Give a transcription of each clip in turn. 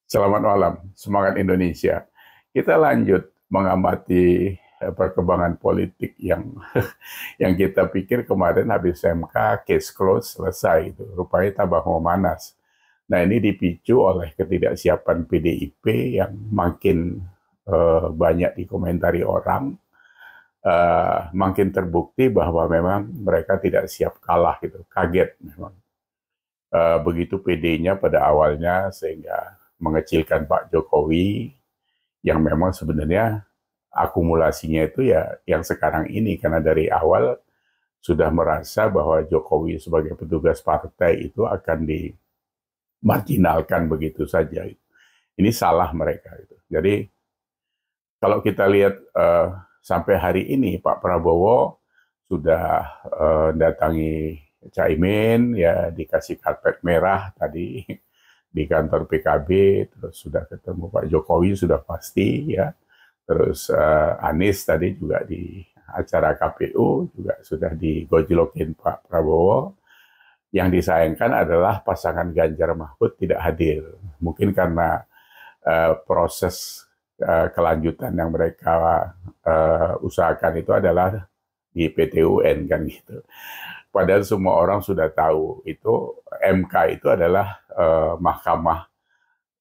Selamat malam, semangat Indonesia. Kita lanjut mengamati perkembangan politik yang yang kita pikir kemarin habis MK, case close, selesai itu. Rupanya tambah memanas. Nah, ini dipicu oleh ketidaksiapan PDIP yang makin banyak dikomentari orang, makin terbukti bahwa memang mereka tidak siap kalah gitu, kaget memang. Begitu PD-nya pada awalnya sehingga mengecilkan Pak Jokowi yang memang sebenarnya akumulasinya itu ya yang sekarang ini karena dari awal sudah merasa bahwa Jokowi sebagai petugas partai itu akan dimarginalkan begitu saja. Ini salah mereka itu. Jadi kalau kita lihat sampai hari ini Pak Prabowo sudah datangi Caimin ya dikasih karpet merah tadi di kantor PKB, terus sudah ketemu Pak Jokowi sudah pasti ya. Terus Anies tadi juga di acara KPU juga sudah digojlokin Pak Prabowo. Yang disayangkan adalah pasangan Ganjar Mahfud tidak hadir. Mungkin karena proses kelanjutan yang mereka usahakan itu adalah di PT UN kan gitu. Padahal semua orang sudah tahu itu MK itu adalah mahkamah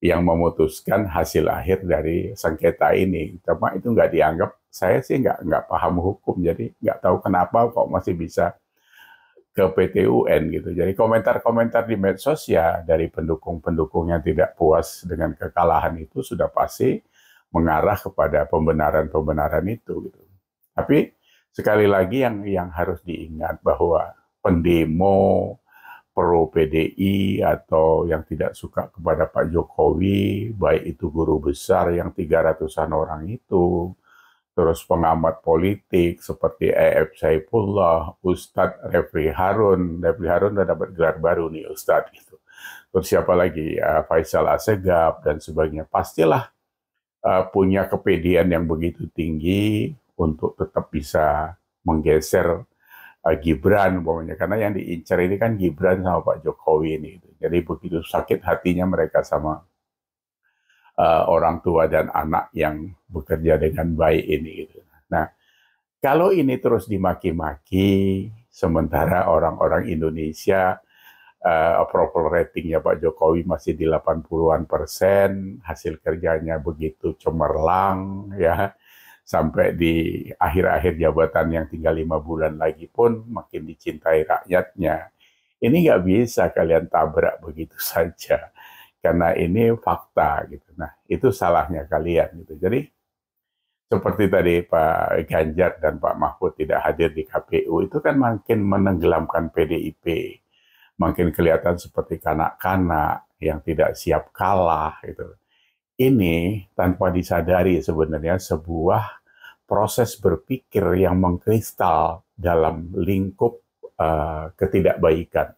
yang memutuskan hasil akhir dari sengketa ini. Cuma itu nggak dianggap, saya sih nggak paham hukum, jadi nggak tahu kenapa kok masih bisa ke PT UN gitu. Jadi komentar-komentar di medsos ya dari pendukung-pendukung yang tidak puas dengan kekalahan itu sudah pasti mengarah kepada pembenaran-pembenaran itu gitu. Tapi sekali lagi yang harus diingat bahwa pendemo pro PDI atau yang tidak suka kepada Pak Jokowi, baik itu guru besar yang 300-an orang itu, terus pengamat politik seperti E.F. Saifullah, Ustadz Refli Harun udah dapat gelar baru nih Ustadz gitu. Terus siapa lagi? Faisal Assegaf dan sebagainya. Pastilah punya kepedean yang begitu tinggi untuk tetap bisa menggeser Gibran umpamanya karena yang diincar ini kan Gibran sama Pak Jokowi ini gitu. Jadi begitu sakit hatinya mereka sama orang tua dan anak yang bekerja dengan baik ini gitu. Nah, kalau ini terus dimaki-maki sementara orang-orang Indonesia approval ratingnya Pak Jokowi masih di 80-an%, hasil kerjanya begitu cemerlang ya, sampai di akhir-akhir jabatan yang tinggal 5 bulan lagi pun makin dicintai rakyatnya. Ini nggak bisa kalian tabrak begitu saja, karena ini fakta gitu. Nah, itu salahnya kalian gitu. Jadi seperti tadi Pak Ganjar dan Pak Mahfud tidak hadir di KPU itu kan makin menenggelamkan PDIP, makin kelihatan seperti kanak-kanak yang tidak siap kalah gitu. Ini tanpa disadari sebenarnya sebuah proses berpikir yang mengkristal dalam lingkup ketidakbaikan.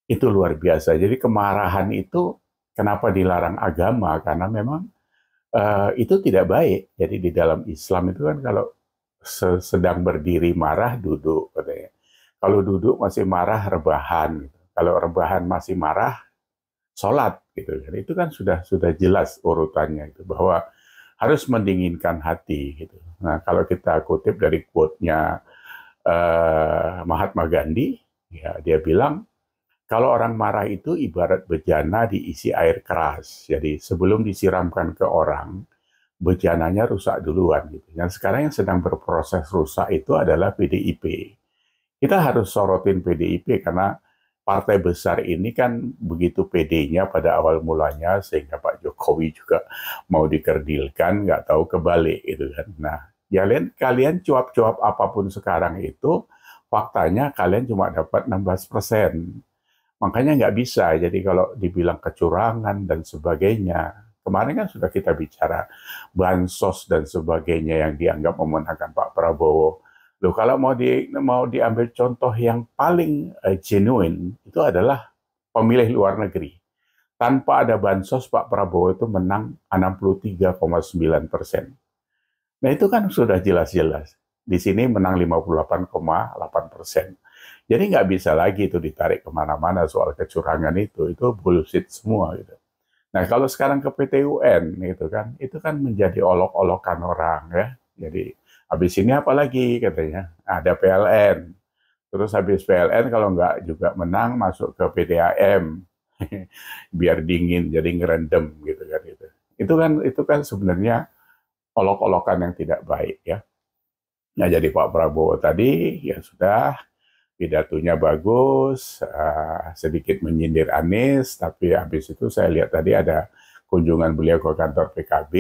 Itu luar biasa. Jadi kemarahan itu kenapa dilarang agama? Karena memang itu tidak baik. Jadi di dalam Islam itu kan kalau sedang berdiri marah duduk katanya. Kalau duduk masih marah rebahan. Gitu. Kalau rebahan masih marah sholat gitu. Jadi itu kan sudah jelas urutannya itu bahwa harus mendinginkan hati gitu. Nah kalau kita kutip dari quote-nya Mahatma Gandhi, ya dia bilang kalau orang marah itu ibarat bejana diisi air keras. Jadi sebelum disiramkan ke orang, bejananya rusak duluan gitu. Dan sekarang yang sedang berproses rusak itu adalah PDIP. Kita harus sorotin PDIP karena partai besar ini kan begitu PD-nya pada awal mulanya sehingga Pak Jokowi juga mau dikerdilkan, nggak tahu kebalik gitu kan. Nah, kalian cuap-cuap apapun sekarang itu, faktanya kalian cuma dapat 16%. Makanya nggak bisa. Jadi kalau dibilang kecurangan dan sebagainya, kemarin kan sudah kita bicara bansos dan sebagainya yang dianggap memenangkan Pak Prabowo. Loh, kalau mau diambil contoh yang paling genuine itu adalah pemilih luar negeri. Tanpa ada bansos, Pak Prabowo itu menang 63,9%. Nah itu kan sudah jelas-jelas. Di sini menang 58,8%. Jadi nggak bisa lagi itu ditarik kemana-mana soal kecurangan itu bullshit semua gitu. Nah, kalau sekarang ke PT UN itu kan menjadi olok-olokan orang ya. Jadi habis ini apa lagi katanya? Ada PLN. Terus habis PLN kalau nggak juga menang masuk ke PDAM. Biar dingin jadi ngerendam gitu kan itu. Itu kan sebenarnya olok-olokan yang tidak baik ya. Nah, jadi Pak Prabowo tadi ya sudah pidatonya bagus, sedikit menyindir Anies, tapi habis itu saya lihat tadi ada kunjungan beliau ke kantor PKB,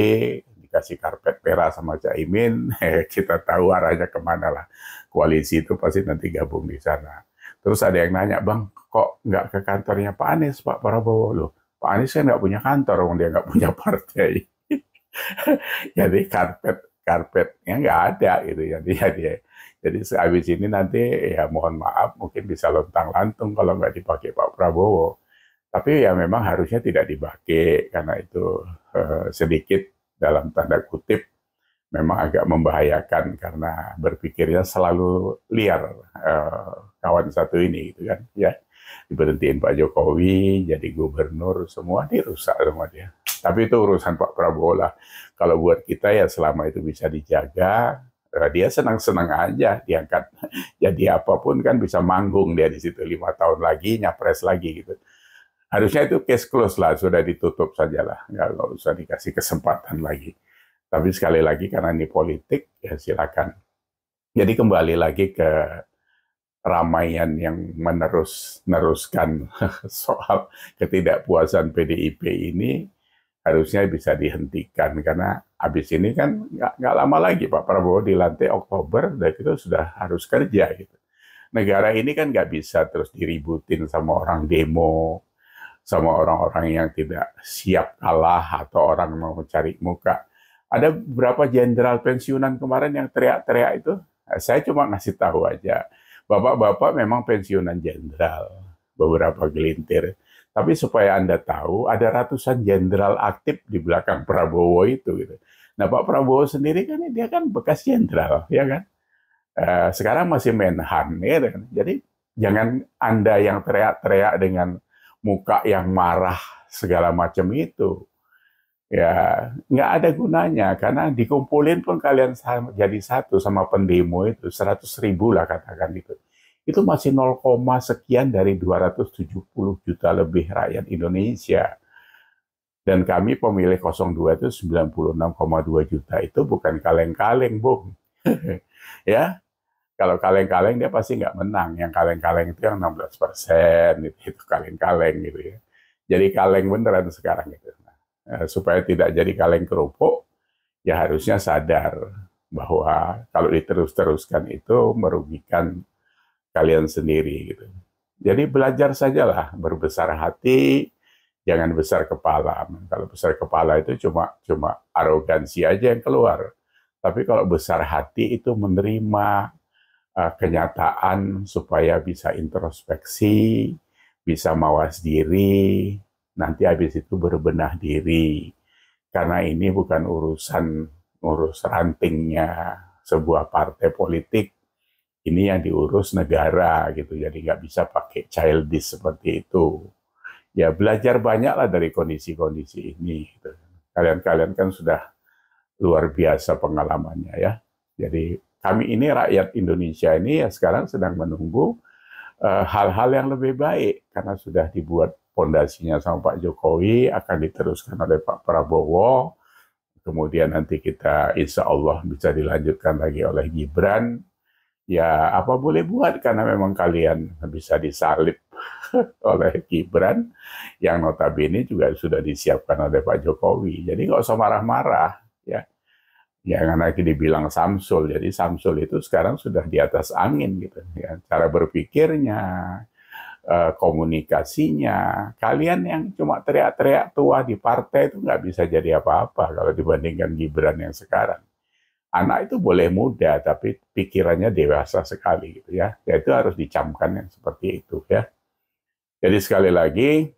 dikasih karpet merah sama Caimin, kita tahu arahnya kemana lah. Koalisi itu pasti nanti gabung di sana. Terus ada yang nanya, Bang, kok nggak ke kantornya Pak Anies, Pak Prabowo? Loh, Pak Anies kan nggak punya kantor, dia nggak punya partai. Jadi karpetnya nggak ada gitu. Jadi habis ini nanti ya mohon maaf mungkin bisa lontang-lantung kalau nggak dipakai Pak Prabowo. Tapi ya memang harusnya tidak dipakai karena itu sedikit dalam tanda kutip memang agak membahayakan karena berpikirnya selalu liar kawan satu ini gitu kan ya, diberhentiin Pak Jokowi jadi gubernur semua dirusak semua dia. Tapi itu urusan Pak Prabowo lah. Kalau buat kita ya selama itu bisa dijaga, dia senang-senang aja diangkat. Jadi apapun kan bisa manggung dia di situ 5 tahun lagi, nyapres lagi gitu. Harusnya itu case close lah, sudah ditutup saja lah, nggak usah dikasih kesempatan lagi. Tapi sekali lagi karena ini politik, ya silakan. Jadi kembali lagi ke ramaian yang meneruskan soal ketidakpuasan PDIP ini harusnya bisa dihentikan karena habis ini kan nggak lama lagi Pak Prabowo dilantik Oktober dan itu sudah harus kerja gitu. Negara ini kan nggak bisa terus diributin sama orang demo, sama orang-orang yang tidak siap kalah atau orang mau cari muka. Ada beberapa jenderal pensiunan kemarin yang teriak-teriak itu, saya cuma ngasih tahu aja. Bapak-bapak memang pensiunan jenderal, beberapa gelintir. Tapi supaya Anda tahu, ada ratusan jenderal aktif di belakang Prabowo itu. Gitu. Nah, Pak Prabowo sendiri kan dia kan bekas jenderal, ya kan? Sekarang masih Menhan, ya kan? Jadi jangan Anda yang teriak-teriak dengan muka yang marah segala macam itu. Ya, nggak ada gunanya karena dikumpulin pun kalian jadi satu sama pendemo itu 100.000 lah katakan gitu. Itu masih 0, sekian dari 270 juta lebih rakyat Indonesia. Dan kami pemilih 02 itu 96,2 juta itu bukan kaleng-kaleng, Bung. Ya, kalau kaleng-kaleng dia pasti nggak menang. Yang kaleng-kaleng itu yang 16%, itu kaleng-kaleng gitu ya. Jadi kaleng beneran sekarang gitu. Supaya tidak jadi kaleng kerupuk, ya harusnya sadar bahwa kalau diterus-teruskan itu merugikan kalian sendiri gitu. Jadi belajar sajalah berbesar hati, jangan besar kepala. Kalau besar kepala itu cuma arogansi aja yang keluar. Tapi kalau besar hati itu menerima kenyataan supaya bisa introspeksi, bisa mawas diri, nanti habis itu berbenah diri. Karena ini bukan urus rantingnya sebuah partai politik, ini yang diurus negara gitu. Jadi nggak bisa pakai childish seperti itu. Ya belajar banyaklah dari kondisi-kondisi ini. Gitu. Kalian kan sudah luar biasa pengalamannya ya. Jadi kami ini rakyat Indonesia ini ya sekarang sedang menunggu hal-hal yang lebih baik karena sudah dibuat pondasinya sama Pak Jokowi, akan diteruskan oleh Pak Prabowo, kemudian nanti kita insya Allah bisa dilanjutkan lagi oleh Gibran. Ya apa boleh buat karena memang kalian bisa disalib oleh Gibran yang notabene juga sudah disiapkan oleh Pak Jokowi. Jadi nggak usah marah-marah ya. Jangan lagi dibilang Samsul. Jadi Samsul itu sekarang sudah di atas angin gitu. Ya. Cara berpikirnya, komunikasinya. Kalian yang cuma teriak-teriak tua di partai itu nggak bisa jadi apa-apa kalau dibandingkan Gibran yang sekarang. Anak itu boleh muda, tapi pikirannya dewasa sekali gitu ya. Ya itu harus dicamkan yang seperti itu ya. Jadi sekali lagi,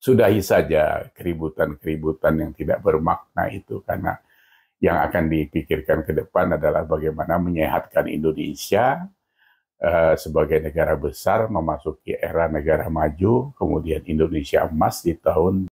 sudahi saja keributan-keributan yang tidak bermakna itu karena yang akan dipikirkan ke depan adalah bagaimana menyehatkan Indonesia sebagai negara besar memasuki era negara maju, kemudian Indonesia emas di tahun